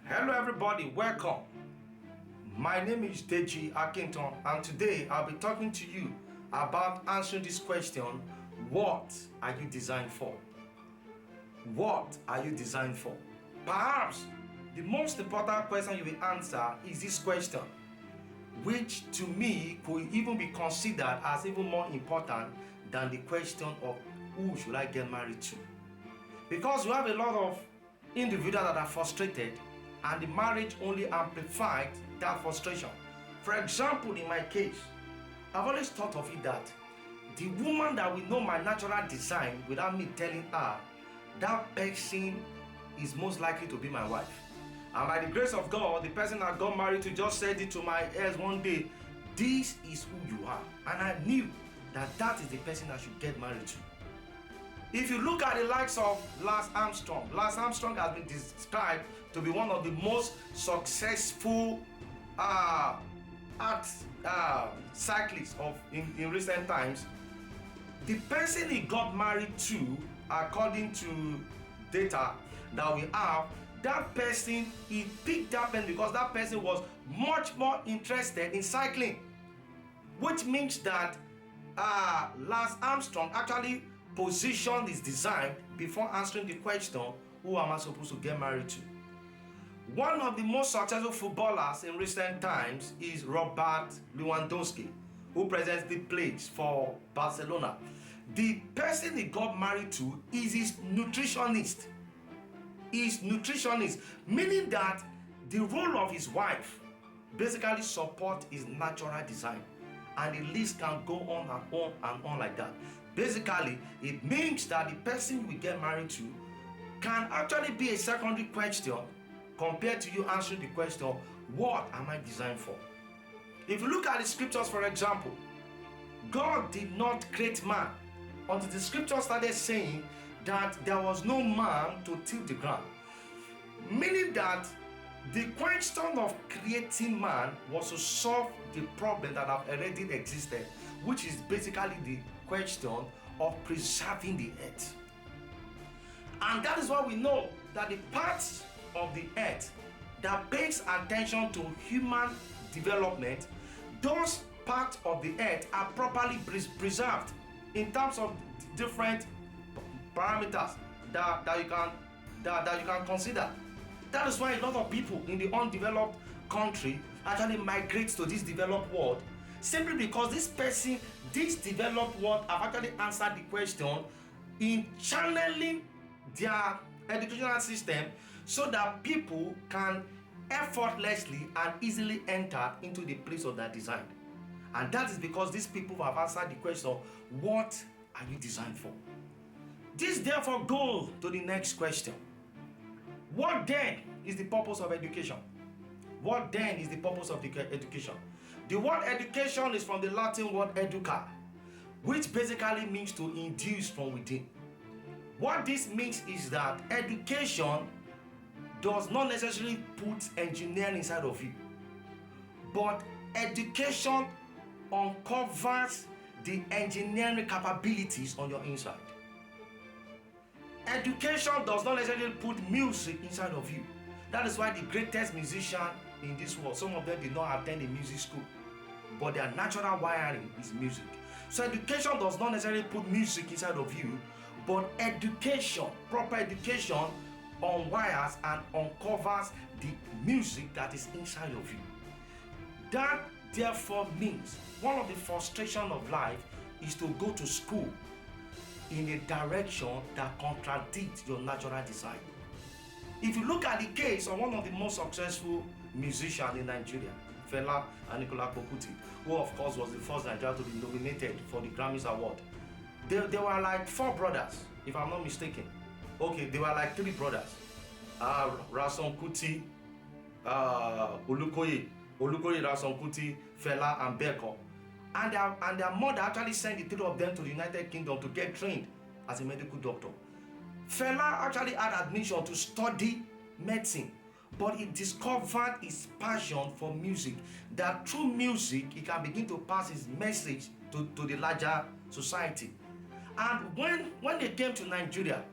Hello everybody, welcome. My name is Deji Akinton and today I'll be talking to you about answering this question: what are you designed for? What are you designed for? Perhaps the most important question you will answer is this question, which to me could even be considered as even more important than the question of who should I get married to? Because you have a lot of individuals that are frustrated and the marriage only amplified that frustration. For example, in my case, I've always thought of it that the woman that will know my natural design without me telling her, that person is most likely to be my wife. And by the grace of God, the person I got married to just said it to my ears one day, this is who you are. And I knew that that is the person I should get married to. If you look at the likes of Lance Armstrong has been described to be one of the most successful cyclists in recent times. The person he got married to, according to data that we have, that person, he picked that person because that person was much more interested in cycling, which means that Lance Armstrong actually positioned his design before answering the question, who am I supposed to get married to? One of the most successful footballers in recent times is Robert Lewandowski, who presently plays for Barcelona. The person he got married to is his nutritionist. Meaning that the role of his wife basically support his natural design, and the list can go on and on and on like that. Basically, it means that the person you will get married to can actually be a secondary question compared to you answering the question, what am I designed for? If you look at the scriptures, for example, God did not create man until the scripture started saying that there was no man to till the ground. Meaning that the question of creating man was to solve the problem that have already existed, which is basically the question of preserving the earth. And that is why we know that the parts of the earth that pays attention to human development, those parts of the earth are properly preserved in terms of different parameters that you can consider. That is why a lot of people in the undeveloped country actually migrate to this developed world, simply because this developed world have actually answered the question in channeling their educational system so that people can effortlessly and easily enter into the place of their design. And that is because these people have answered the question, what are you designed for? This therefore goes to the next question. What then is the purpose of education? What then is the purpose of the education? The word education is from the Latin word educa, which basically means to induce from within. What this means is that education does not necessarily put engineering inside of you, but education uncovers the engineering capabilities on your inside. Education does not necessarily put music inside of you. That is why the greatest musician in this world, some of them did not attend a music school, but their natural wiring is music. So education does not necessarily put music inside of you, but education, proper education, unwires and uncovers the music that is inside of you. That therefore means one of the frustrations of life is to go to school in a direction that contradicts your natural design. If you look at the case of one of the most successful musicians in Nigeria, Fela Anikulapo Kuti, who of course was the first Nigerian to be nominated for the Grammys Award. There were like 4 brothers, if I'm not mistaken. Okay, they were like 3 brothers. Rason Kuti, Olukoye, Rason Kuti, Fela and Beko. And their mother actually sent the 3 of them to the United Kingdom to get trained as a medical doctor. Fela actually had admission to study medicine, but he discovered his passion for music, that through music he can begin to pass his message to the larger society. And when they came to Nigeria,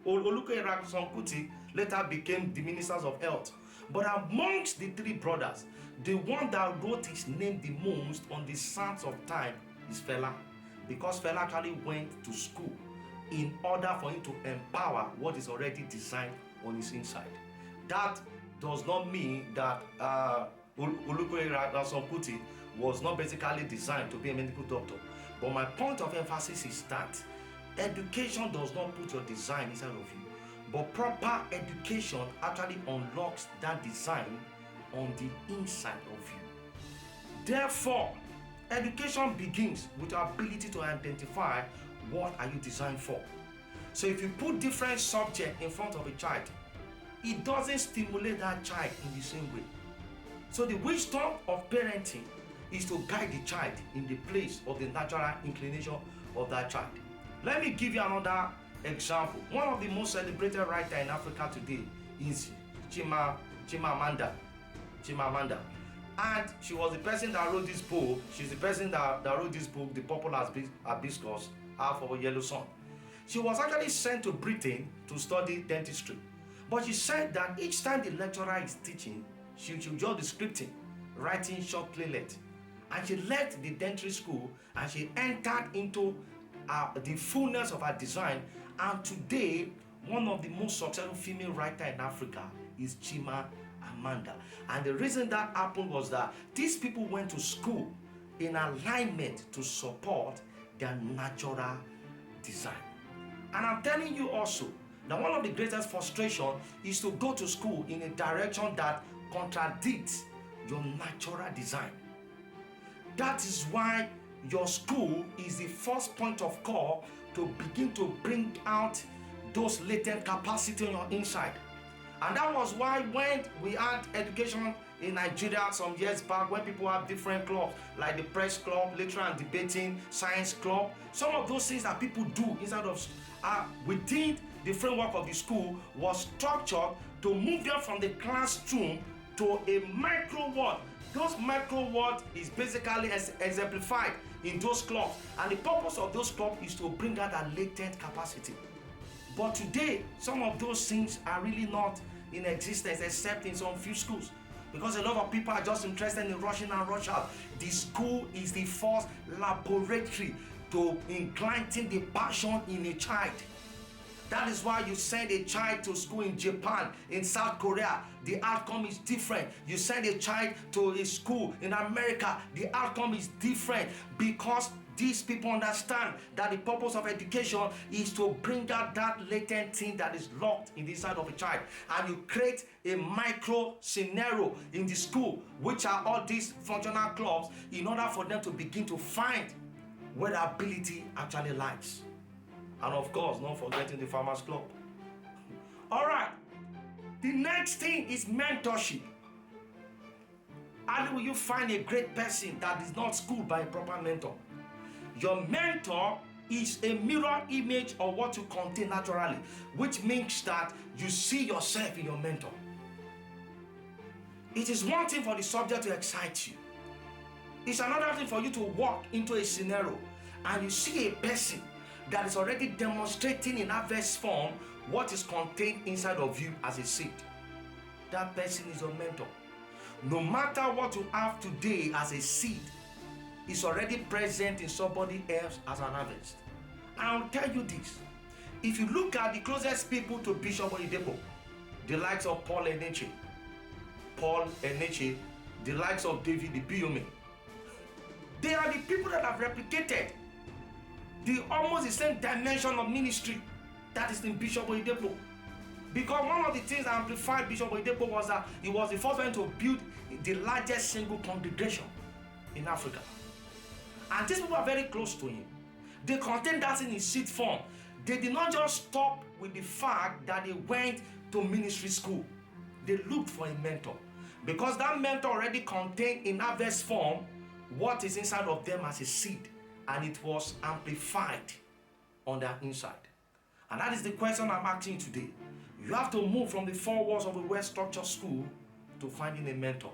Olukoye Rason Kuti later became the ministers of health. But amongst the three brothers, the one that wrote his name the most on the sands of time is Fela, because Fela actually went to school in order for him to empower what is already designed on his inside. That does not mean that Olukoya Rason Kuti was not basically designed to be a medical doctor. But my point of emphasis is that education does not put your design inside of you, but proper education actually unlocks that design on the inside of you. Therefore, education begins with your ability to identify what are you designed for. So if you put different subjects in front of a child, it doesn't stimulate that child in the same way. So the wisdom of parenting is to guide the child in the place of the natural inclination of that child. Let me give you another example. One of the most celebrated writers in Africa today is Chimamanda. And she was the person that wrote this book. She's the person that wrote this book, The Purple Hibiscus, Half of a Yellow Sun. She was actually sent to Britain to study dentistry. But she said that each time the lecturer is teaching, she would just be scripting, writing short playlet. And she left the dentistry school and she entered into the fullness of her design. And today, one of the most successful female writers in Africa is Chimamanda. And the reason that happened was that these people went to school in alignment to support their natural design. And I'm telling you also that one of the greatest frustrations is to go to school in a direction that contradicts your natural design. That is why your school is the first point of call to begin to bring out those latent capacity on your inside. And that was why when we had education in Nigeria some years back, when people have different clubs like the press club, literary and debating, science club, some of those things that people do inside of within the framework of the school was structured to move them from the classroom to a micro world. Those micro worlds is basically exemplified in those clubs, and the purpose of those clubs is to bring out that latent capacity. But today, some of those things are really not in existence except in some few schools, because a lot of people are just interested in rushing and rush out. The school is the first laboratory to igniting the passion in a child. That is why you send a child to school in Japan, in South Korea, the outcome is different. You send a child to a school in America, the outcome is different, because these people understand that the purpose of education is to bring out that latent thing that is locked in the inside of a child. And you create a micro scenario in the school, which are all these functional clubs, in order for them to begin to find where the ability actually lies. And of course, not forgetting the Farmers Club. All right. The next thing is mentorship. How will you find a great person that is not schooled by a proper mentor? Your mentor is a mirror image of what you contain naturally, which means that you see yourself in your mentor. It is one thing for the subject to excite you. It's another thing for you to walk into a scenario and you see a person that is already demonstrating in adverse form what is contained inside of you as a seed. That person is your mentor. No matter what you have today as a seed, it's already present in somebody else as an harvest. I'll tell you this. If you look at the closest people to Bishop Oyedepo, the likes of Paul Eneche, the likes of David Ibiyeomie, they are the people that have replicated almost the same dimension of ministry that is in Bishop Oyedepo. Because one of the things that amplified Bishop Oyedepo was that he was the first one to build the largest single congregation in Africa. And these people are very close to him. They contain that in his seed form. They did not just stop with the fact that they went to ministry school. They looked for a mentor. Because that mentor already contained in harvest form what is inside of them as a seed. And it was amplified on their inside. And that is the question I'm asking you today. You have to move from the four walls of a well-structured school to finding a mentor.